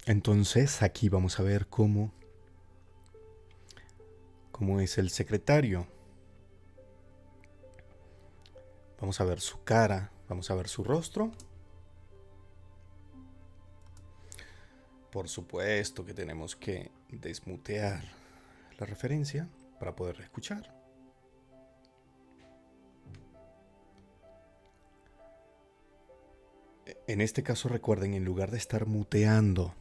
Entonces aquí vamos a ver cómo es el secretario. Vamos a ver su cara, vamos a ver su rostro. Por supuesto que tenemos que desmutear la referencia para poder escuchar. En este caso recuerden, en lugar de estar muteando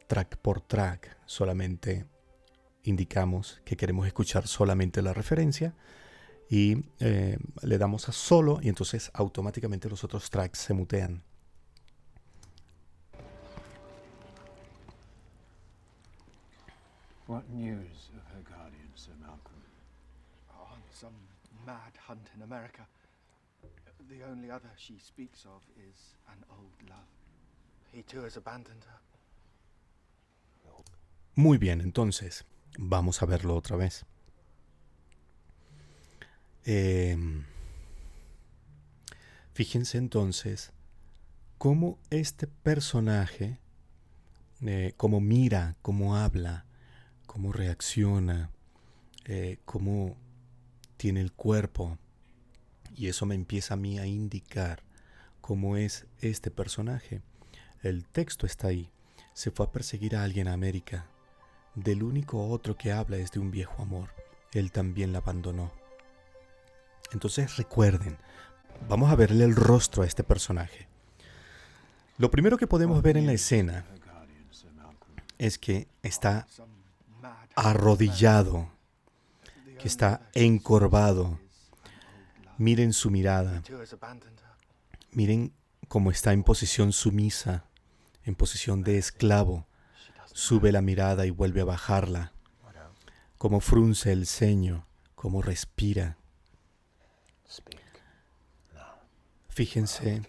track por track, solamente indicamos que queremos escuchar solamente la referencia y le damos a solo y entonces automáticamente los otros tracks se mutean. What news of her guardian, Sir Malcolm? On some mad hunt in America. The only other she speaks of is an old love. He too has abandoned her. Muy bien, entonces vamos a verlo otra vez. Fíjense entonces cómo este personaje, cómo mira, cómo habla, cómo reacciona, cómo tiene el cuerpo. Y eso me empieza a mí a indicar cómo es este personaje. El texto está ahí. Se fue a perseguir a alguien a América. Del único otro que habla es de un viejo amor. Él también la abandonó. Entonces recuerden, vamos a verle el rostro a este personaje. Lo primero que podemos ver en la escena es que está arrodillado, que está encorvado. Miren su mirada. Miren cómo está en posición sumisa, en posición de esclavo. Sube la mirada y vuelve a bajarla. Cómo frunce el ceño, cómo respira. Fíjense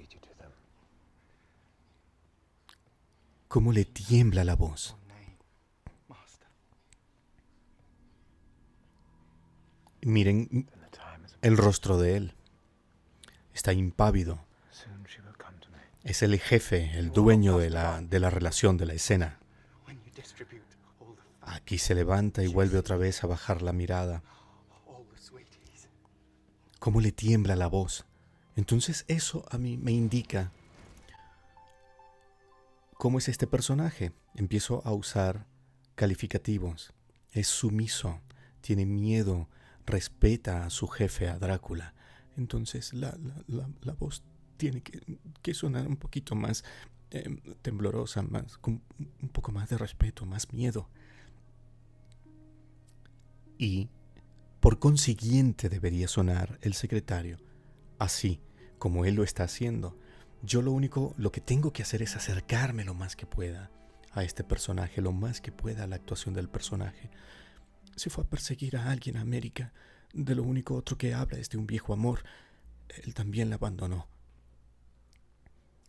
cómo le tiembla la voz. Miren el rostro de él. Está impávido. Es el jefe, el dueño de la relación, de la escena. Aquí se levanta y vuelve otra vez a bajar la mirada. Cómo le tiembla la voz. Entonces eso a mí me indica cómo es este personaje. Empiezo a usar calificativos. Es sumiso, tiene miedo, respeta a su jefe, a Drácula. Entonces la voz tiene que sonar un poquito más temblorosa, más, con un poco más de respeto, más miedo. Y por consiguiente debería sonar el secretario así como él lo está haciendo. Yo lo que tengo que hacer es acercarme lo más que pueda a este personaje, lo más que pueda a la actuación del personaje. Se fue a perseguir a alguien a América. De lo único otro que habla es de un viejo amor. Él también la abandonó.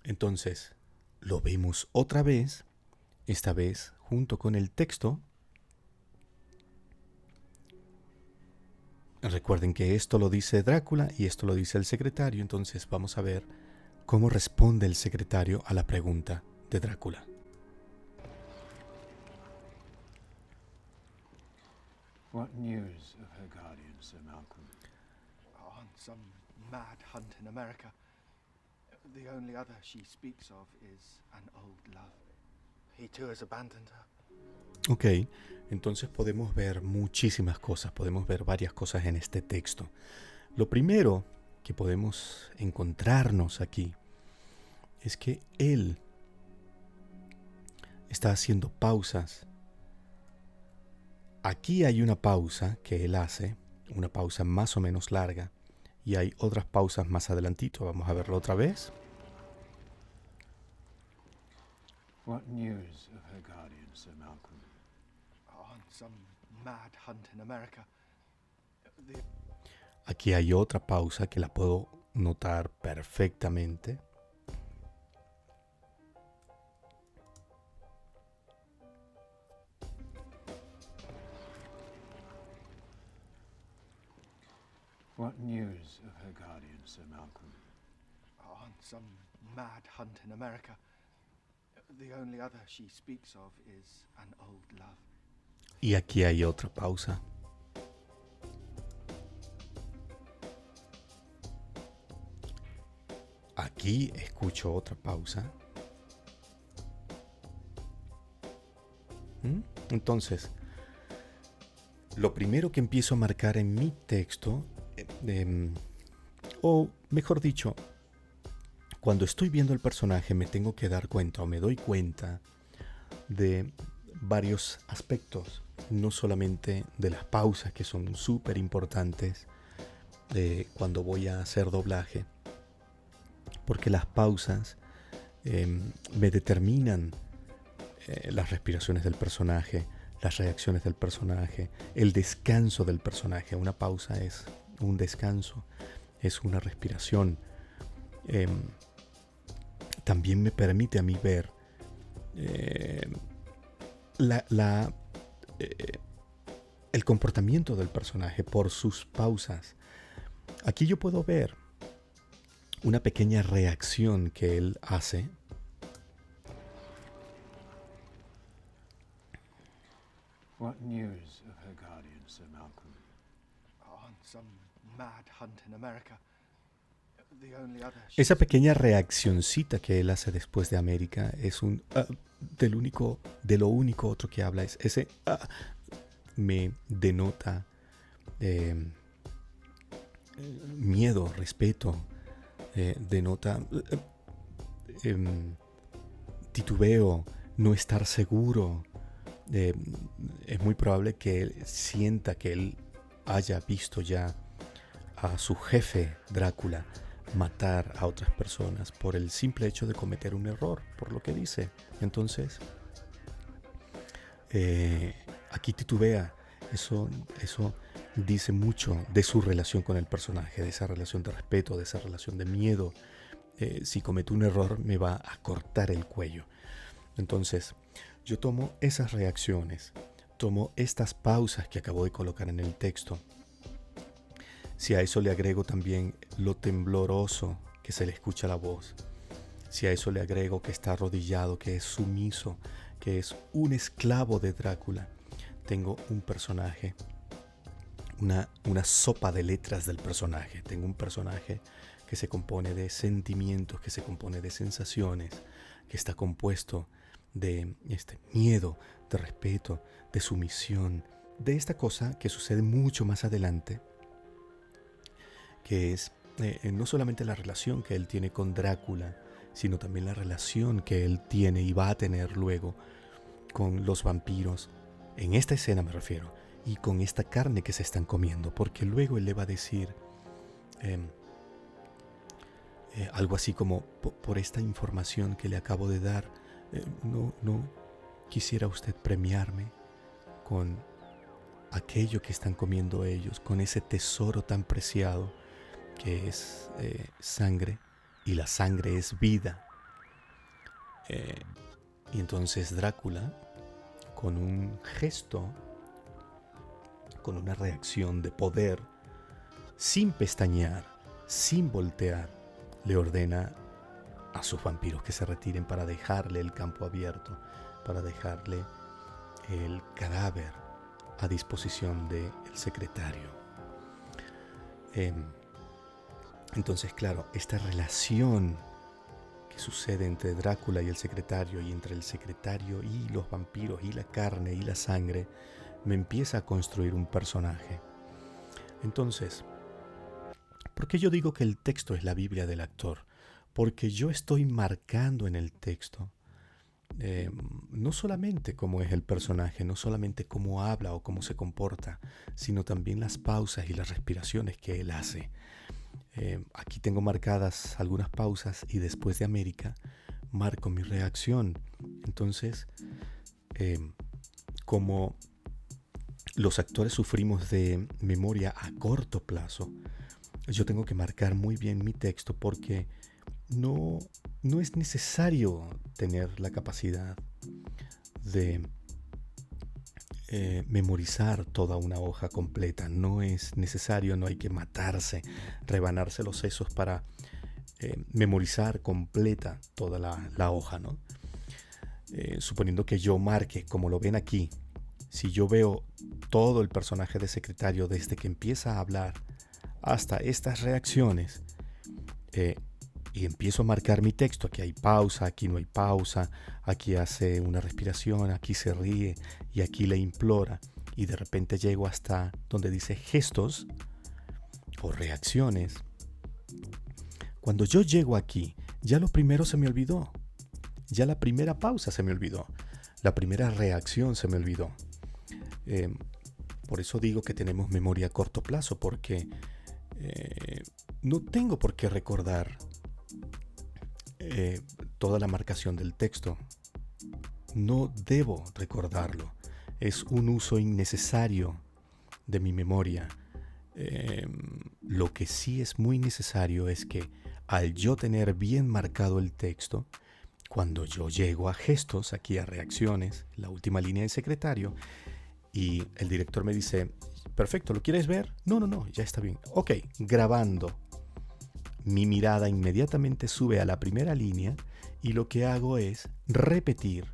Entonces, lo vemos otra vez, esta vez junto con el texto. Recuerden que esto lo dice Drácula y esto lo dice el secretario, entonces vamos a ver cómo responde el secretario a la pregunta de Drácula. What news of her guardian, Sir Malcolm? On some mad hunt in America. The only other she speaks of is an old love. He too has abandoned her. Ok, entonces podemos ver muchísimas cosas, podemos ver varias cosas en este texto. Lo primero que podemos encontrarnos aquí es que él está haciendo pausas. Aquí hay una pausa que él hace, una pausa más o menos larga, y hay otras pausas más adelantito. Vamos a verlo otra vez. What news of her guardian, Sir Malcolm? On some mad hunt in America. Aquí hay otra pausa que la puedo notar perfectamente. What news of her guardian, Sir Malcolm? On some mad hunt in America. The only other she speaks of is an old love. Y aquí hay otra pausa. Aquí escucho otra pausa. Entonces, lo primero que empiezo a marcar en mi texto, o mejor dicho, cuando estoy viendo el personaje me tengo que dar cuenta o me doy cuenta de varios aspectos, no solamente de las pausas que son súper importantes cuando voy a hacer doblaje, porque las pausas me determinan las respiraciones del personaje, las reacciones del personaje, el descanso del personaje. Una pausa es un descanso, es una respiración. También me permite a mí ver el comportamiento del personaje por sus pausas. Aquí yo puedo ver una pequeña reacción que él hace. What news of her guardian, Sir Malcolm? On some mad hunt in America. The only other she Esa pequeña reaccioncita que él hace después de América es de lo único otro que habla es ese me denota miedo, respeto, denota titubeo, no estar seguro. Es muy probable que él sienta que él haya visto ya a su jefe Drácula matar a otras personas por el simple hecho de cometer un error, por lo que dice. Entonces, aquí titubea. Eso dice mucho de su relación con el personaje, de esa relación de respeto, de esa relación de miedo. Si cometo un error, me va a cortar el cuello. Entonces, yo tomo esas reacciones, tomo estas pausas que acabo de colocar en el texto. Si a eso le agrego también lo tembloroso que se le escucha la voz, si a eso le agrego que está arrodillado, que es sumiso, que es un esclavo de Drácula, tengo un personaje, una sopa de letras del personaje. Tengo un personaje que se compone de sentimientos, que se compone de sensaciones, que está compuesto de miedo, de respeto, de sumisión, de esta cosa que sucede mucho más adelante, que es no solamente la relación que él tiene con Drácula, sino también la relación que él tiene y va a tener luego con los vampiros, en esta escena me refiero, y con esta carne que se están comiendo, porque luego él le va a decir algo así como, por esta información que le acabo de dar, no quisiera usted premiarme con aquello que están comiendo ellos, con ese tesoro tan preciado que es sangre, y la sangre es vida. Y entonces Drácula, con un gesto, con una reacción de poder, sin pestañear, sin voltear, le ordena a sus vampiros que se retiren para dejarle el campo abierto, para dejarle el cadáver a disposición del secretario. Entonces, claro, esta relación que sucede entre Drácula y el secretario, y entre el secretario y los vampiros, y la carne y la sangre, me empieza a construir un personaje. Entonces, ¿por qué yo digo que el texto es la Biblia del actor? Porque yo estoy marcando en el texto no solamente cómo es el personaje, no solamente cómo habla o cómo se comporta, sino también las pausas y las respiraciones que él hace. Aquí tengo marcadas algunas pausas y después de América marco mi reacción. Entonces, como los actores sufrimos de memoria a corto plazo, yo tengo que marcar muy bien mi texto, porque no es necesario tener la capacidad de memorizar toda una hoja completa. No es necesario, no hay que matarse, rebanarse los sesos para memorizar completa toda la hoja, ¿no? suponiendo que yo marque, como lo ven aquí, si yo veo todo el personaje de secretario desde que empieza a hablar hasta estas reacciones, y empiezo a marcar mi texto, aquí hay pausa, aquí no hay pausa, aquí hace una respiración, aquí se ríe y aquí le implora, y de repente llego hasta donde dice gestos o reacciones. Cuando yo llego aquí, ya lo primero se me olvidó, ya la primera pausa se me olvidó, la primera reacción se me olvidó. Por eso digo que tenemos memoria a corto plazo, porque no tengo por qué recordar toda la marcación del texto. No debo recordarlo. Es un uso innecesario de mi memoria. Lo que sí es muy necesario es que al yo tener bien marcado el texto, cuando yo llego a gestos, aquí a reacciones, la última línea de secretario, y el director me dice, perfecto, ¿lo quieres ver? No, ya está bien. Ok, grabando. Mi mirada inmediatamente sube a la primera línea y lo que hago es repetir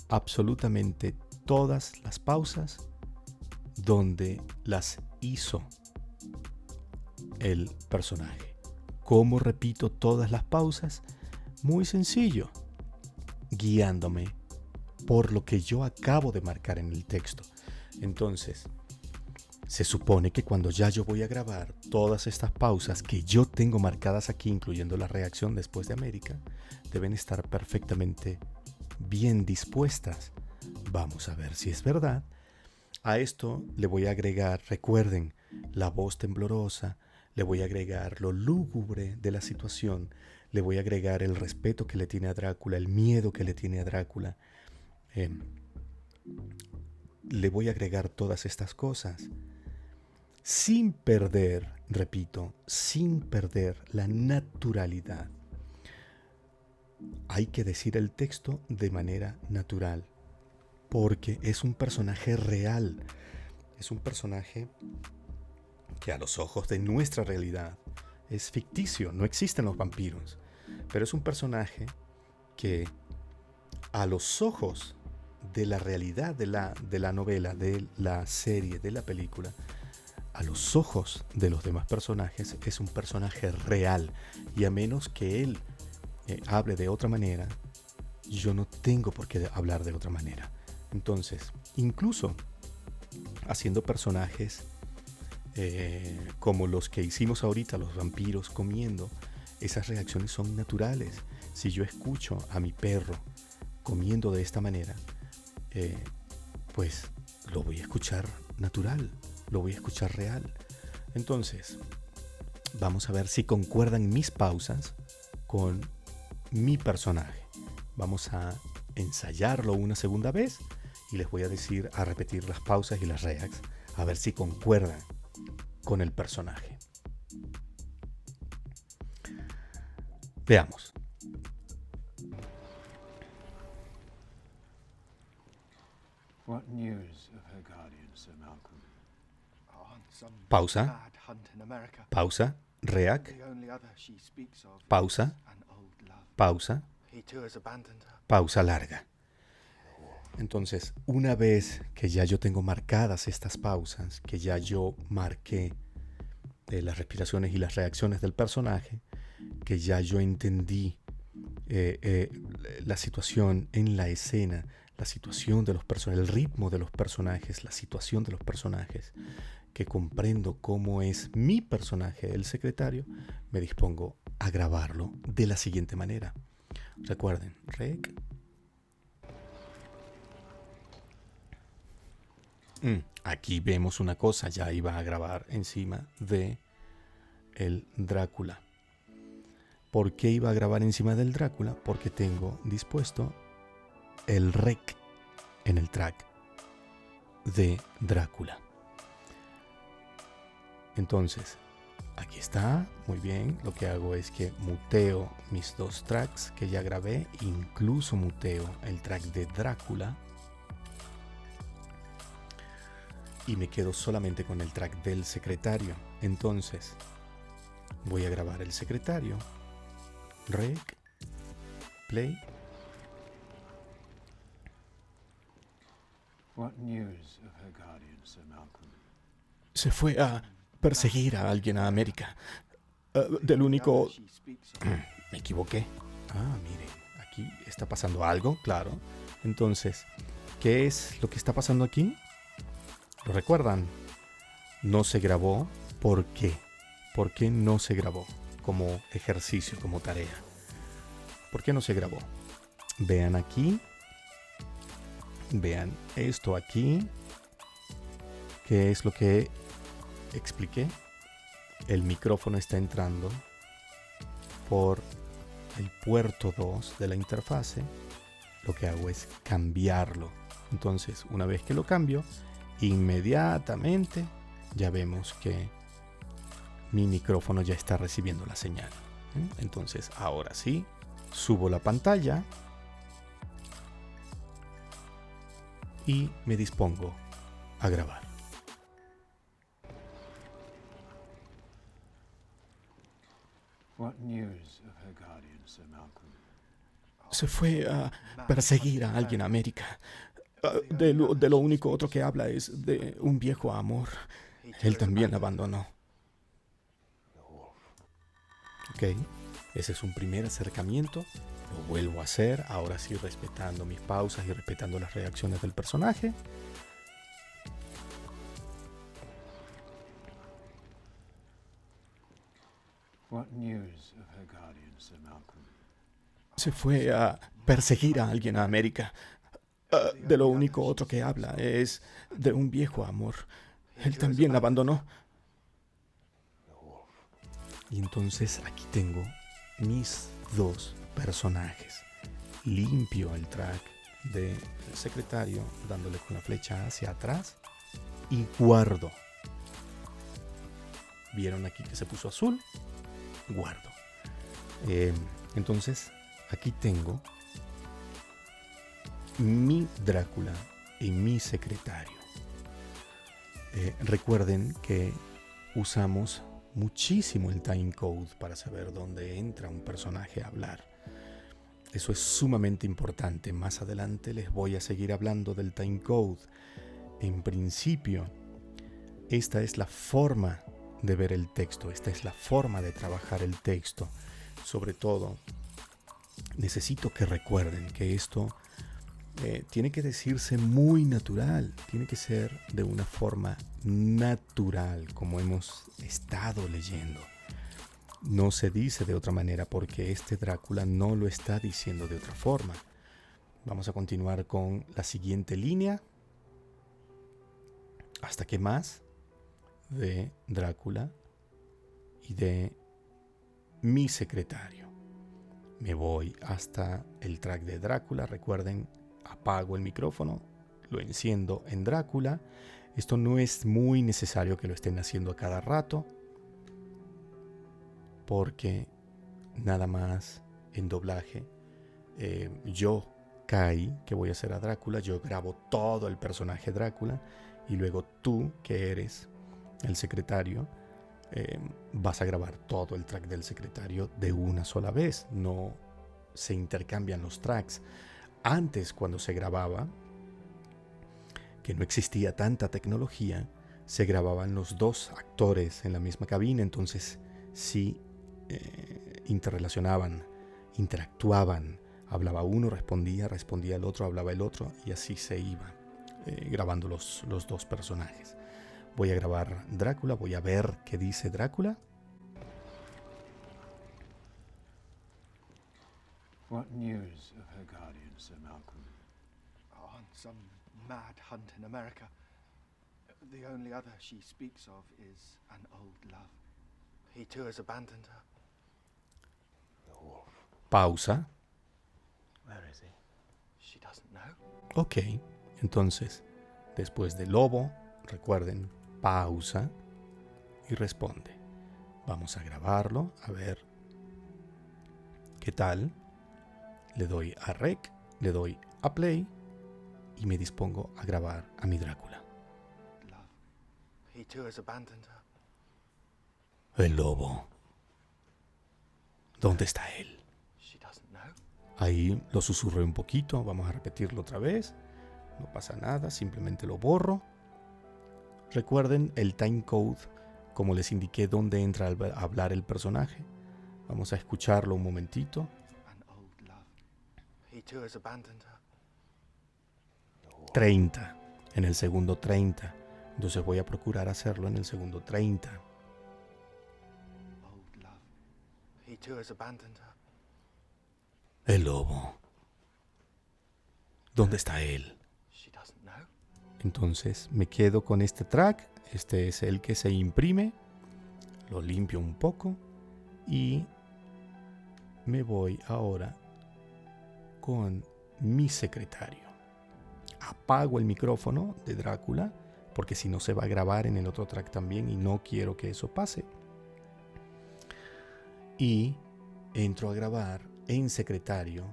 absolutamente todas las pausas donde las hizo el personaje. ¿Cómo repito todas las pausas? Muy sencillo, guiándome por lo que yo acabo de marcar en el texto. Entonces, se supone que cuando ya yo voy a grabar todas estas pausas que yo tengo marcadas aquí, incluyendo la reacción después de América, deben estar perfectamente bien dispuestas. Vamos a ver si es verdad. A esto le voy a agregar, recuerden, la voz temblorosa, le voy a agregar lo lúgubre de la situación, le voy a agregar el respeto que le tiene a Drácula, el miedo que le tiene a Drácula. Le voy a agregar todas estas cosas sin perder, repito, sin perder la naturalidad. Hay que decir el texto de manera natural, porque es un personaje real, es un personaje que a los ojos de nuestra realidad es ficticio, no existen los vampiros, pero es un personaje que a los ojos de la realidad de la novela, de la serie, de la película, a los ojos de los demás personajes es un personaje real, y a menos que él hable de otra manera, yo no tengo por qué hablar de otra manera. Entonces, incluso haciendo personajes como los que hicimos ahorita, los vampiros comiendo, esas reacciones son naturales. Si yo escucho a mi perro comiendo de esta manera, pues lo voy a escuchar natural, lo voy a escuchar real. Entonces, vamos a ver si concuerdan mis pausas con mi personaje. Vamos a ensayarlo una segunda vez y les voy a decir a repetir las pausas y las reacts, a ver si concuerdan con el personaje. Veamos. What news of her guardian, Sir Malcolm? On some Pausa. mad hunt in America. Pausa. React. The only other she speaks of Pausa. is an old love. Pausa. He too has abandoned her. Pausa larga. Entonces, una vez que ya yo tengo marcadas estas pausas, que ya yo marqué las respiraciones y las reacciones del personaje, que ya yo entendí la situación en la escena, la situación de los personajes, el ritmo de los personajes, la situación de los personajes, que comprendo cómo es mi personaje, el secretario, me dispongo a grabarlo de la siguiente manera. Recuerden, rec. Aquí vemos una cosa, ya iba a grabar encima de el Drácula. ¿Por qué iba a grabar encima del Drácula? Porque tengo dispuesto el rec en el track de Drácula. Entonces, aquí está, muy bien. Lo que hago es que muteo mis dos tracks que ya grabé, incluso muteo el track de Drácula y me quedo solamente con el track del secretario. Entonces, voy a grabar el secretario Rec. Play. What news of her guardian, Sir Malcolm? Se fue a perseguir a alguien a América. Del único... She speaks of Me equivoqué. Ah, miren, aquí está pasando algo, claro. Entonces, ¿qué es lo que está pasando aquí? ¿Lo recuerdan? No se grabó. ¿Por qué? ¿Por qué no se grabó como ejercicio, como tarea? ¿Por qué no se grabó? Vean aquí. Vean esto aquí. ¿Qué es lo que expliqué? El micrófono está entrando por el puerto 2 de la interfase. Lo que hago es cambiarlo. Entonces, una vez que lo cambio, inmediatamente ya vemos que mi micrófono ya está recibiendo la señal. Entonces, ahora sí, subo la pantalla y me dispongo a grabar. What news of her guardian, Sir Malcolm? Se fue a perseguir a alguien a América. De lo único otro que habla es de un viejo amor. Él también la abandonó. Ok, ese es un primer acercamiento. Lo vuelvo a hacer, ahora sí respetando mis pausas y respetando las reacciones del personaje. What news of her guardian, Sir Malcolm? Se fue a perseguir a alguien a América. De lo único otro que habla es de un viejo amor. Él también la abandonó. Y entonces aquí tengo mis dos personajes. Limpio el track del secretario dándole con la flecha hacia atrás y guardo. ¿Vieron aquí que se puso azul? Guardo. Entonces aquí tengo mi Drácula y mi secretario. Recuerden que usamos muchísimo el timecode para saber dónde entra un personaje a hablar. Eso es sumamente importante. Más adelante les voy a seguir hablando del timecode. En principio, esta es la forma de ver el texto, esta es la forma de trabajar el texto. Sobre todo, necesito que recuerden que esto tiene que decirse muy natural, tiene que ser de una forma natural, como hemos estado leyendo. No se dice de otra manera porque este Drácula no lo está diciendo de otra forma. Vamos a continuar con la siguiente línea. Hasta que más de Drácula y de mi secretario. Me voy hasta el track de Drácula. Recuerden, apago el micrófono, lo enciendo en Drácula. Esto no es muy necesario que lo estén haciendo a cada rato, porque nada más en doblaje, yo, Kai, que voy a hacer a Drácula, yo grabo todo el personaje Drácula, y luego tú, que eres el secretario, vas a grabar todo el track del secretario de una sola vez. No se intercambian los tracks. Antes, cuando se grababa, que no existía tanta tecnología, se grababan los dos actores en la misma cabina, entonces sí interrelacionaban, interactuaban. Hablaba uno, respondía el otro, hablaba el otro, y así se iba grabando los dos personajes. Voy a grabar Drácula, voy a ver qué dice Drácula. What news of her guardian, Sir Malcolm? on some mad hunt in America. The only other she speaks of is an old love. He too has abandoned her. Pausa. Where is he? She doesn't know. Ok, entonces, después de lobo, recuerden, pausa y responde. Vamos a grabarlo, a ver qué tal. Le doy a rec, le doy a play y me dispongo a grabar a mi Drácula. Love. He too has abandoned her. El lobo. ¿Dónde está él? Ahí lo susurré un poquito, vamos a repetirlo otra vez. No pasa nada, simplemente lo borro. Recuerden el timecode, como les indiqué dónde entra a hablar el personaje. Vamos a escucharlo un momentito. An old love. He too has abandoned her. 30, en el segundo 30. Entonces voy a procurar hacerlo en el segundo 30. Old love. He too has abandoned her. El lobo. ¿Dónde está él? She doesn't know. Entonces me quedo con este track. Este es el que se imprime. Lo limpio un poco. Y me voy ahora con mi secretario. Apago el micrófono de Drácula, porque si no se va a grabar en el otro track también y no quiero que eso pase. Y entro a grabar en secretario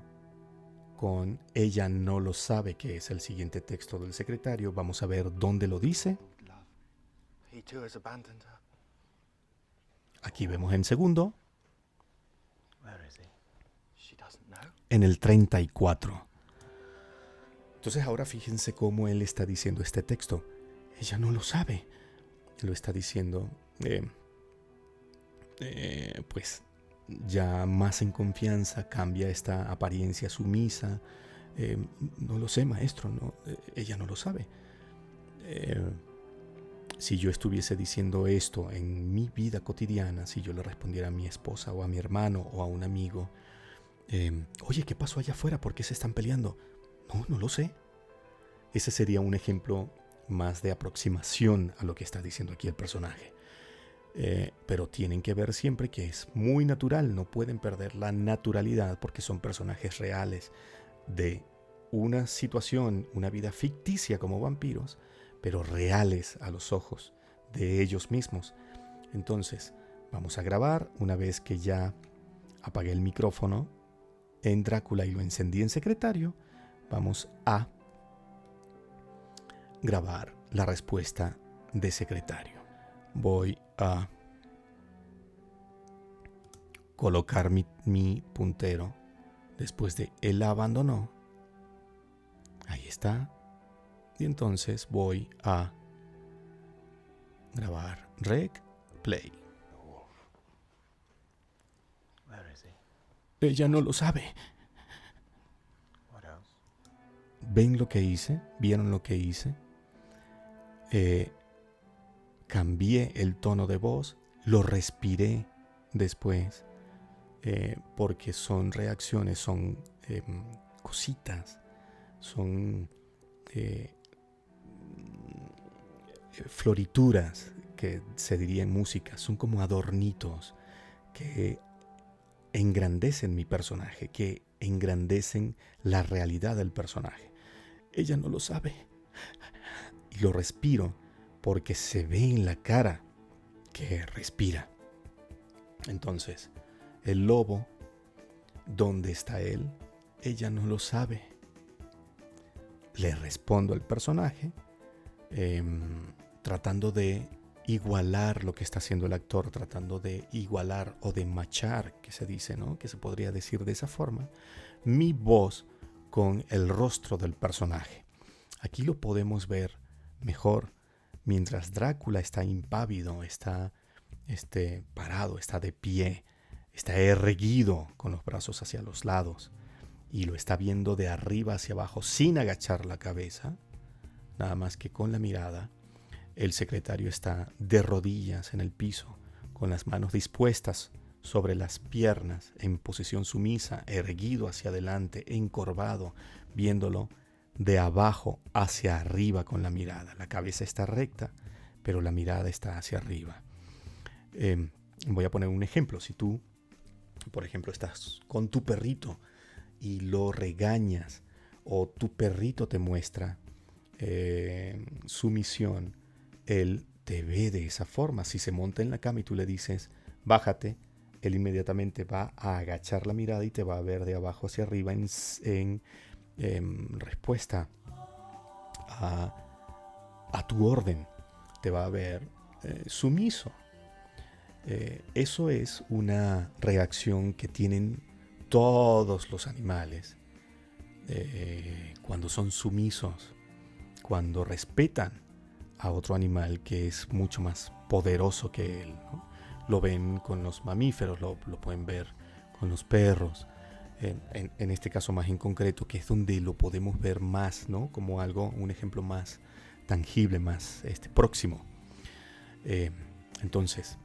con Ella no lo sabe, que es el siguiente texto del secretario. Vamos a ver dónde lo dice. Old love. He too has abandoned her. Aquí vemos en segundo, Where is he? She doesn't know. en el 34. Entonces ahora fíjense cómo él está diciendo este texto. Ella no lo sabe. Lo está diciendo, pues ya más en confianza, cambia esta apariencia sumisa. No lo sé, maestro, no, ella no lo sabe. Si yo estuviese diciendo esto en mi vida cotidiana, si yo le respondiera a mi esposa o a mi hermano o a un amigo, oye, ¿qué pasó allá afuera? ¿Por qué se están peleando? No lo sé. Ese sería un ejemplo más de aproximación a lo que está diciendo aquí el personaje. Pero tienen que ver siempre que es muy natural, no pueden perder la naturalidad porque son personajes reales de una situación, una vida ficticia como vampiros, pero reales a los ojos de ellos mismos. Entonces, vamos a grabar una vez que ya apagué el micrófono en Drácula y lo encendí en secretario. Vamos a grabar la respuesta de secretario. Voy a colocar mi puntero después de él la abandonó. Ahí está. Y entonces voy a grabar rec play. The wolf. Where is he? Ella no lo sabe. What else? ¿Ven lo que hice? ¿Vieron lo que hice? Cambié el tono de voz, lo respiré después, porque son reacciones, son cositas, son florituras que se diría en música, son como adornitos que engrandecen mi personaje, que engrandecen la realidad del personaje. Ella no lo sabe. Y lo respiro porque se ve en la cara que respira. Entonces, el lobo, ¿dónde está él? Ella no lo sabe. Le respondo al personaje, tratando de igualar lo que está haciendo el actor, tratando de igualar o de machar, que se dice, ¿no? Que se podría decir de esa forma, mi voz con el rostro del personaje. Aquí lo podemos ver mejor mientras Drácula está impávido, está parado, está de pie, está erguido con los brazos hacia los lados y lo está viendo de arriba hacia abajo sin agachar la cabeza, nada más que con la mirada. El secretario está de rodillas en el piso, con las manos dispuestas sobre las piernas, en posición sumisa, erguido hacia adelante, encorvado, viéndolo de abajo hacia arriba con la mirada. La cabeza está recta, pero la mirada está hacia arriba. Voy a poner un ejemplo. Si tú, por ejemplo, estás con tu perrito y lo regañas, o tu perrito te muestra sumisión, él te ve de esa forma. Si se monta en la cama y tú le dices, bájate, él inmediatamente va a agachar la mirada y te va a ver de abajo hacia arriba en respuesta a tu orden. Te va a ver sumiso. Eso es una reacción que tienen todos los animales, cuando son sumisos, cuando respetan a otro animal que es mucho más poderoso que él, ¿no? Lo ven con los mamíferos, lo pueden ver con los perros, en este caso más en concreto, que es donde lo podemos ver más, ¿no? Como algo, un ejemplo más tangible, más próximo. Entonces,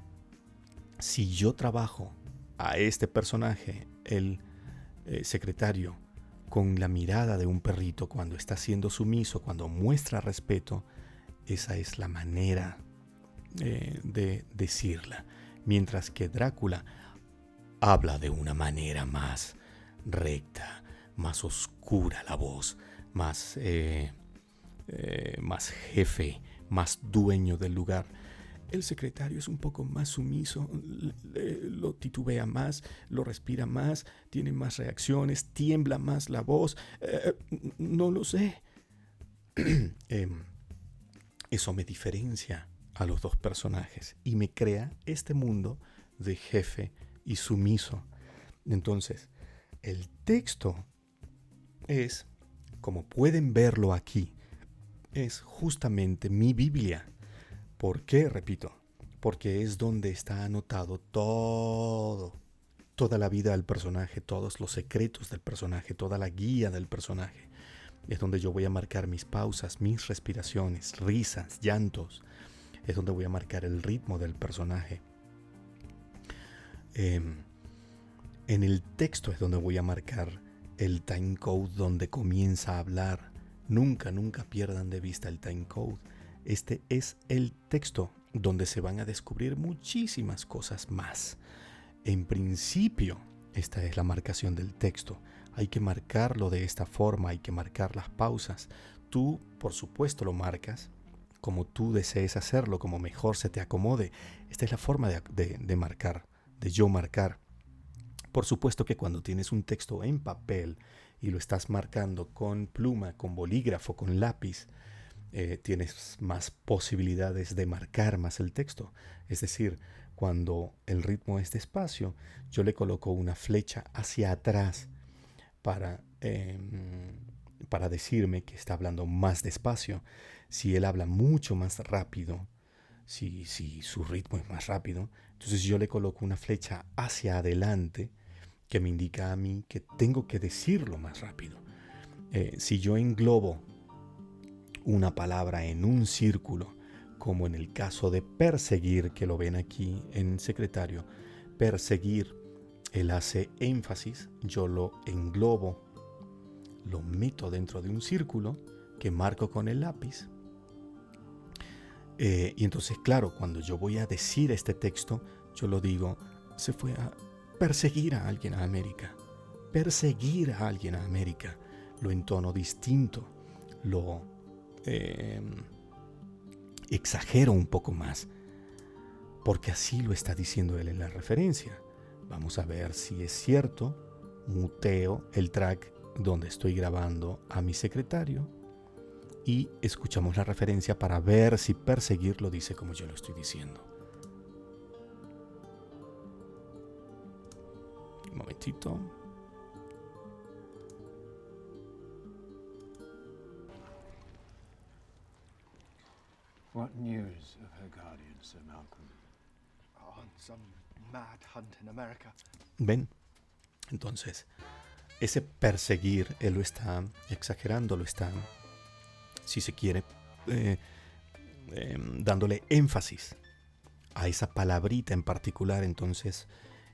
si yo trabajo a este personaje, el secretario, con la mirada de un perrito cuando está siendo sumiso, cuando muestra respeto, esa es la manera de decirla. Mientras que Drácula habla de una manera más recta, más oscura la voz, más jefe, más dueño del lugar. El secretario es un poco más sumiso, lo titubea más, lo respira más, tiene más reacciones, tiembla más la voz. No lo sé. Eso me diferencia a los dos personajes y me crea este mundo de jefe y sumiso. Entonces, el texto es, como pueden verlo aquí, es justamente mi Biblia. ¿Por qué? Repito, porque es donde está anotado toda la vida del personaje, todos los secretos del personaje, toda la guía del personaje. Es donde yo voy a marcar mis pausas, mis respiraciones, risas, llantos. Es donde voy a marcar el ritmo del personaje. En el texto es donde voy a marcar el timecode donde comienza a hablar. Nunca pierdan de vista el timecode. Este es el texto donde se van a descubrir muchísimas cosas más. En principio, esta es la marcación del texto. Hay que marcarlo de esta forma, hay que marcar las pausas. Tú, por supuesto, lo marcas como tú desees hacerlo, como mejor se te acomode. Esta es la forma de marcar, de yo marcar. Por supuesto que cuando tienes un texto en papel y lo estás marcando con pluma, con bolígrafo, con lápiz, tienes más posibilidades de marcar más el texto. Es decir, cuando el ritmo es despacio, yo le coloco una flecha hacia atrás para decirme que está hablando más despacio. Si él habla mucho más rápido, si su ritmo es más rápido, entonces yo le coloco una flecha hacia adelante que me indica a mí que tengo que decirlo más rápido. Si yo englobo una palabra en un círculo, como en el caso de perseguir, que lo ven aquí en secretario, perseguir, él hace énfasis, yo lo englobo, lo meto dentro de un círculo que marco con el lápiz. Y entonces, claro, cuando yo voy a decir este texto, yo lo digo, se fue a perseguir a alguien a América. Perseguir a alguien a América. Lo entono distinto, lo exagero un poco más, porque así lo está diciendo él en la referencia. Vamos a ver si es cierto. Muteo el track donde estoy grabando a mi secretario y escuchamos la referencia para ver si perseguir lo dice como yo lo estoy diciendo. Un momentito. What news of her guardian, Sir Malcolm? On some mad hunt in America. ¿Ven? Entonces, ese perseguir, él lo está exagerando, lo está, si se quiere, dándole énfasis a esa palabrita en particular. Entonces,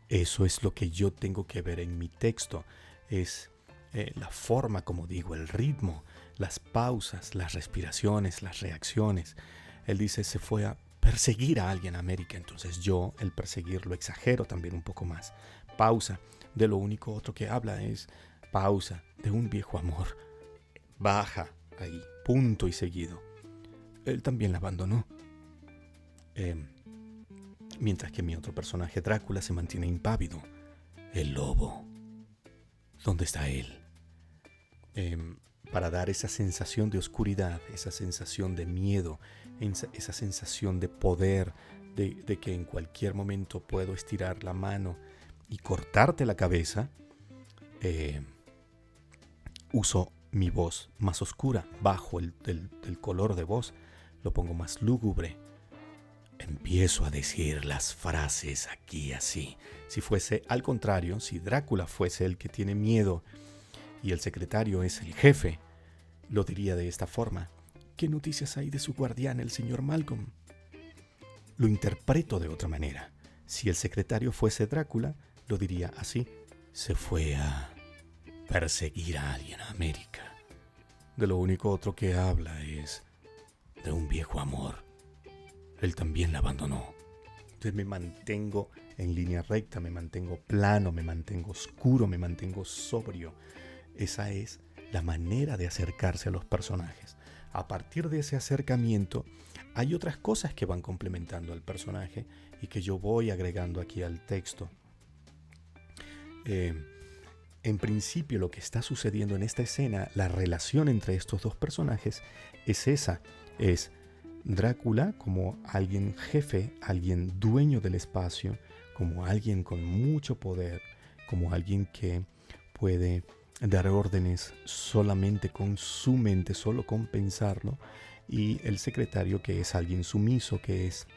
eso es lo que yo tengo que ver en mi texto. Es la forma, como digo, el ritmo, las pausas, las respiraciones, las reacciones. Él dice, se fue a perseguir a alguien a América. Entonces yo, el perseguir, lo exagero también un poco más. Pausa. De lo único otro que habla es pausa de un viejo amor. Baja ahí, punto y seguido. Él también la abandonó. Mientras que mi otro personaje, Drácula, se mantiene impávido. El lobo. ¿Dónde está él? Para dar esa sensación de oscuridad, esa sensación de miedo, esa sensación de poder, de que en cualquier momento puedo estirar la mano y cortarte la cabeza, uso mi voz más oscura, bajo el color de voz, lo pongo más lúgubre. Empiezo a decir las frases aquí así. Si fuese al contrario, si Drácula fuese el que tiene miedo y el secretario es el jefe, lo diría de esta forma. ¿Qué noticias hay de su guardián, el señor Malcolm? Lo interpreto de otra manera. Si el secretario fuese Drácula, lo diría así. Se fue a perseguir a alguien a América. De lo único otro que habla es de un viejo amor. Él también la abandonó. Entonces me mantengo en línea recta, me mantengo plano, me mantengo oscuro, me mantengo sobrio. Esa es la manera de acercarse a los personajes. A partir de ese acercamiento, hay otras cosas que van complementando al personaje y que yo voy agregando aquí al texto. En principio, lo que está sucediendo en esta escena, la relación entre estos dos personajes es esa. Es Drácula como alguien jefe, alguien dueño del espacio, como alguien con mucho poder, como alguien que puede dar órdenes solamente con su mente, solo con pensarlo, y el secretario que es alguien sumiso, que es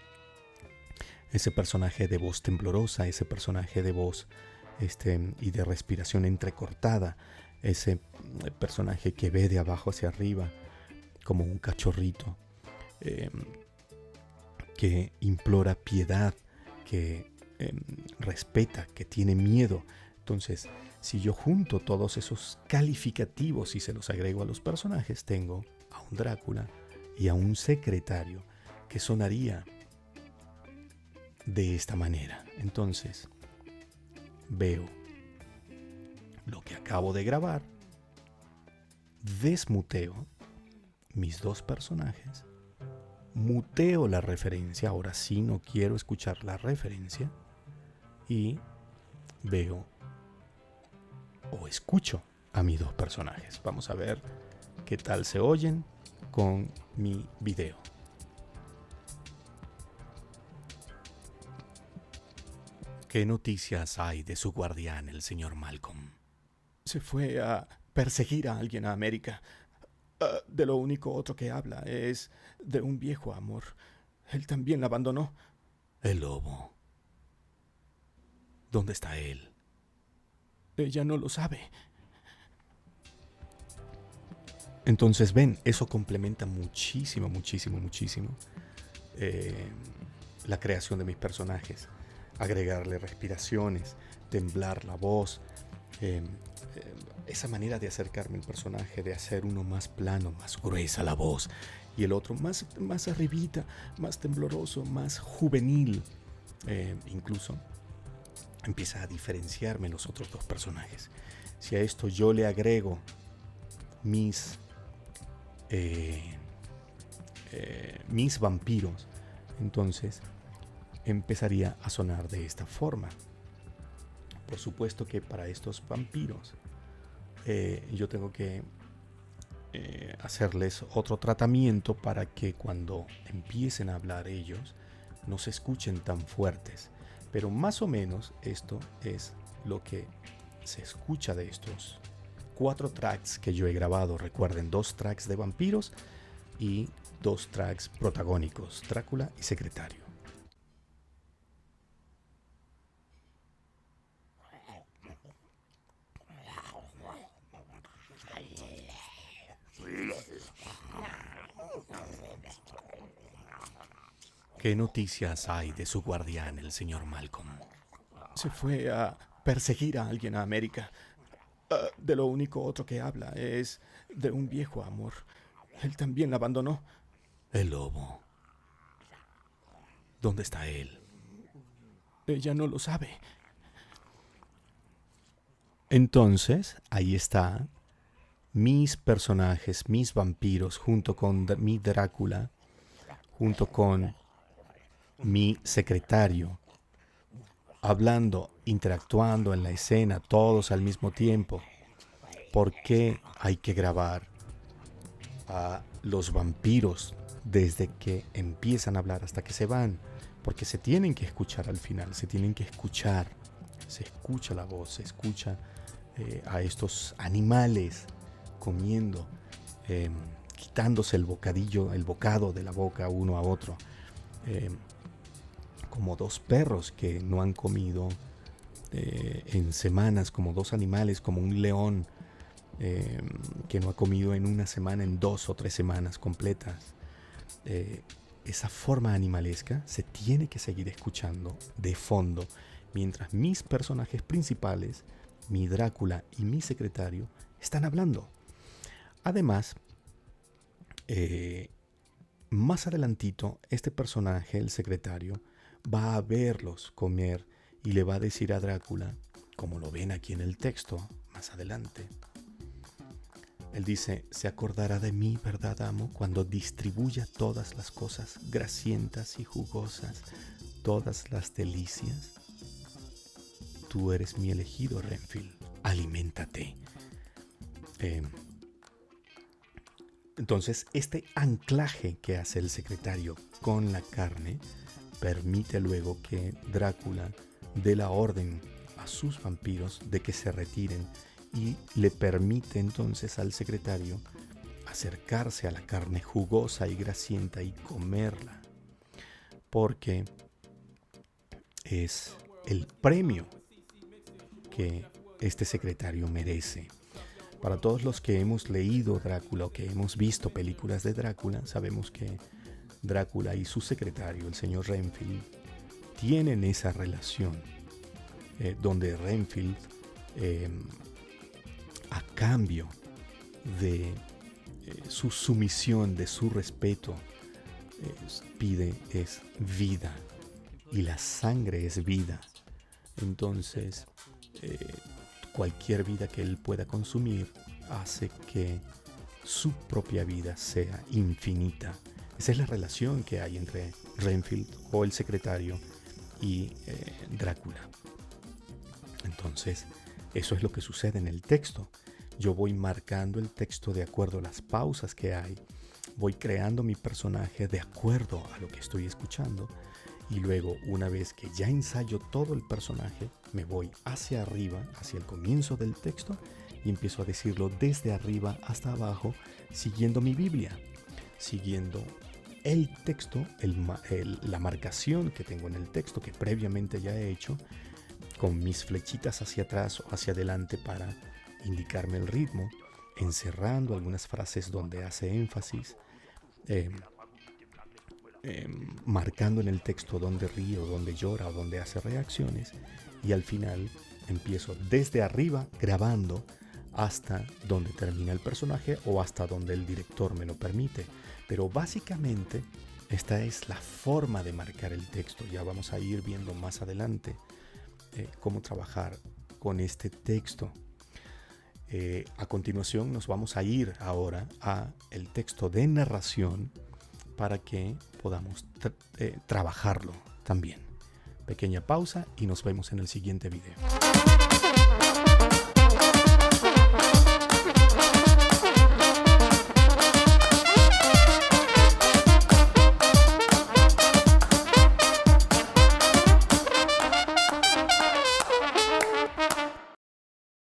ese personaje de voz temblorosa, ese personaje de voz y de respiración entrecortada, ese personaje que ve de abajo hacia arriba como un cachorrito, que implora piedad, que respeta, que tiene miedo. Entonces, si yo junto todos esos calificativos y se los agrego a los personajes, tengo a un Drácula y a un secretario que sonaría de esta manera. Entonces, veo lo que acabo de grabar, desmuteo mis dos personajes, muteo la referencia, ahora sí no quiero escuchar la referencia, y veo o escucho a mis dos personajes. Vamos a ver qué tal se oyen con mi video. ¿Qué noticias hay de su guardián, el señor Malcolm? Se fue a perseguir a alguien a América. De lo único otro que habla es de un viejo amor. Él también la abandonó. El lobo. ¿Dónde está él? Ella no lo sabe. Entonces ven, eso complementa muchísimo la creación de mis personajes. Agregarle respiraciones, temblar la voz, esa manera de acercarme al personaje, de hacer uno más plano, más gruesa la voz, y el otro más arribita, más tembloroso, más juvenil. Incluso empieza a diferenciarme los otros dos personajes. Si a esto yo le agrego mis vampiros, entonces empezaría a sonar de esta forma. Por supuesto que para estos vampiros yo tengo que hacerles otro tratamiento para que cuando empiecen a hablar ellos no se escuchen tan fuertes. Pero más o menos esto es lo que se escucha de estos 4 tracks que yo he grabado. Recuerden, 2 tracks de vampiros y 2 tracks protagónicos, Drácula y Secretario. ¿Qué noticias hay de su guardián, el señor Malcolm? Se fue a perseguir a alguien a América. De lo único otro que habla es de un viejo amor. Él también la abandonó. El lobo. ¿Dónde está él? Ella no lo sabe. Entonces, ahí está mis personajes, mis vampiros, junto con mi Drácula, junto con mi secretario, hablando, interactuando en la escena, todos al mismo tiempo. ¿Por qué hay que grabar a los vampiros desde que empiezan a hablar hasta que se van? Porque se tienen que escuchar al final, se tienen que escuchar. Se escucha la voz, se escucha a estos animales comiendo, quitándose el bocado de la boca uno a otro, como dos perros que no han comido en semanas, como dos animales, como un león que no ha comido en una semana, en 2 o 3 semanas completas. Esa forma animalesca se tiene que seguir escuchando de fondo mientras mis personajes principales, mi Drácula y mi secretario, están hablando. Además, más adelantito, este personaje, el secretario, va a verlos comer y le va a decir a Drácula, como lo ven aquí en el texto, más adelante. Él dice, se acordará de mí, ¿verdad, amo? Cuando distribuya todas las cosas grasientas y jugosas, todas las delicias. Tú eres mi elegido, Renfield. Aliméntate. Entonces, este anclaje que hace el secretario con la carne permite luego que Drácula dé la orden a sus vampiros de que se retiren y le permite entonces al secretario acercarse a la carne jugosa y grasienta y comerla, porque es el premio que este secretario merece. Para todos los que hemos leído Drácula o que hemos visto películas de Drácula, sabemos que Drácula y su secretario, el señor Renfield, tienen esa relación donde Renfield, a cambio de su sumisión, de su respeto, pide es vida, y la sangre es vida. Entonces, cualquier vida que él pueda consumir hace que su propia vida sea infinita. Esa es la relación que hay entre Renfield o el secretario y Drácula. Entonces, eso es lo que sucede en el texto. Yo voy marcando el texto de acuerdo a las pausas que hay. Voy creando mi personaje de acuerdo a lo que estoy escuchando. Y luego, una vez que ya ensayo todo el personaje, me voy hacia arriba, hacia el comienzo del texto, y empiezo a decirlo desde arriba hasta abajo, siguiendo mi Biblia, siguiendo el texto, la marcación que tengo en el texto que previamente ya he hecho, con mis flechitas hacia atrás o hacia adelante para indicarme el ritmo, encerrando algunas frases donde hace énfasis, marcando en el texto donde ríe o donde llora o donde hace reacciones, y al final empiezo desde arriba grabando hasta donde termina el personaje o hasta donde el director me lo permite. Pero básicamente esta es la forma de marcar el texto. Ya vamos a ir viendo más adelante cómo trabajar con este texto. A continuación nos vamos a ir ahora a el texto de narración para que podamos trabajarlo también. Pequeña pausa y nos vemos en el siguiente video.